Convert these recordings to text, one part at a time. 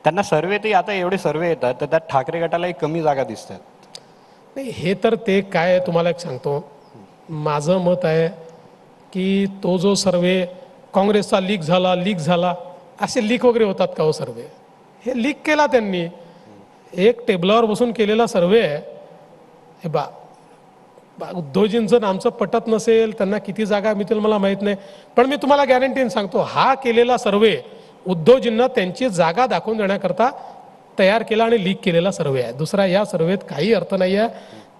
त्यांना सर्वे ते आता एवढे सर्वे येतात तर त्यात ठाकरे गटालाही कमी जागा दिसतात. नाही, हे तर ते काय तुम्हाला एक सांगतो, माझं मत आहे की तो जो सर्वे काँग्रेसचा लीक झाला असे लीक वगैरे होतात का हो सर्वे? हे लीक केला त्यांनी, एक टेबलावर बसून केलेला सर्वे आहे. हे उद्धवजींचं आमचं पटत नसेल, त्यांना किती जागा मिळतील मला माहीत नाही, पण मी तुम्हाला गॅरंटीने सांगतो, हा केलेला सर्वे उद्धवजींना त्यांची जागा दाखवून देण्याकरता तयार केला आणि लीक केलेला सर्वे आहे. दुसरा या सर्वेत काही अर्थ नाही आहे.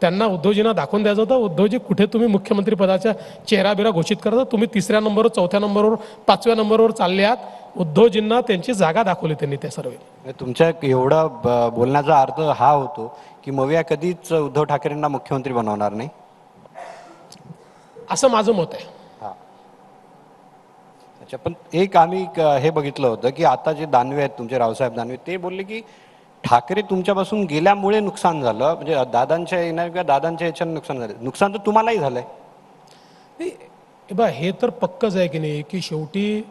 त्यांना उद्धवजींना दाखवून द्यायचं होतं, उद्धवजी कुठे तुम्ही मुख्यमंत्री पदाचा चेहराबिरा घोषित करता, तुम्ही 3ऱ्या नंबरवर 4थ्या नंबरवर 5व्या नंबरवर चालले आहात. उद्धवजींना त्यांची जागा दाखवली त्यांनी त्या सर्वे. तुमच्या एवढा बोलण्याचा अर्थ हा होतो की मविया कधीच उद्धव ठाकरेंना मुख्यमंत्री बनवणार नाही, असं माझं मत आहे. अच्छा, पण एक आम्ही हे बघितलं होतं की आता जे दानवे आहेत तुमचे, रावसाहेब दानवे, ते बोलले की ठाकरे तुमच्यापासून गेल्यामुळे नुकसान झालं, म्हणजे दादांच्या येणार किंवा दादांच्या ह्याच्यानं नुकसान झालं. नुकसान तर तुम्हालाही झालंय. नाही, हे तर पक्कच आहे की नाही, की शेवटी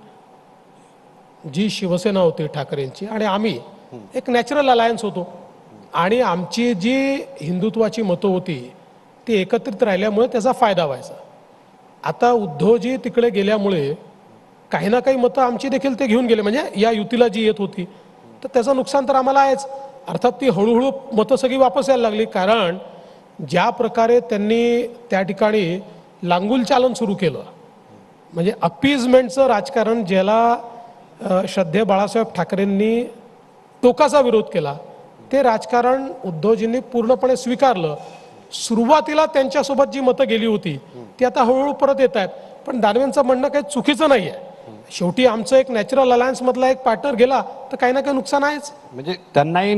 जी शिवसेना होती ठाकरेंची आणि आम्ही एक नॅचरल अलायन्स होतो, आणि आमची जी हिंदुत्वाची मतं होती ती एकत्रित राहिल्यामुळे त्याचा फायदा व्हायचा. आता उद्धवजी तिकडे गेल्यामुळे काही ना काही मतं आमची देखील ते घेऊन गेले, म्हणजे या युतीला जी येत होती, तर त्याचं नुकसान तर आम्हाला आहेच. अर्थात ती हळूहळू मतं सगळी वापस यायला लागली, कारण ज्या प्रकारे त्यांनी त्या ठिकाणी लांगुल चालन सुरू केलं, म्हणजे अपीजमेंटचं राजकारण, ज्याला श्रद्धेय बाळासाहेब ठाकरेंनी टोकाचा विरोध केला, ते राजकारण उद्धवजींनी पूर्णपणे स्वीकारलं. सुरुवातीला त्यांच्यासोबत जी मतं गेली होती ती आता हळूहळू परत येत आहेत. पण दानवेंचं म्हणणं काही चुकीचं नाही आहे. शेवटी आमचं एक नॅचरल अलायन्स मधला एक पार्टनर गेला तर काही ना काही नुकसान आहेच. म्हणजे त्यांनाही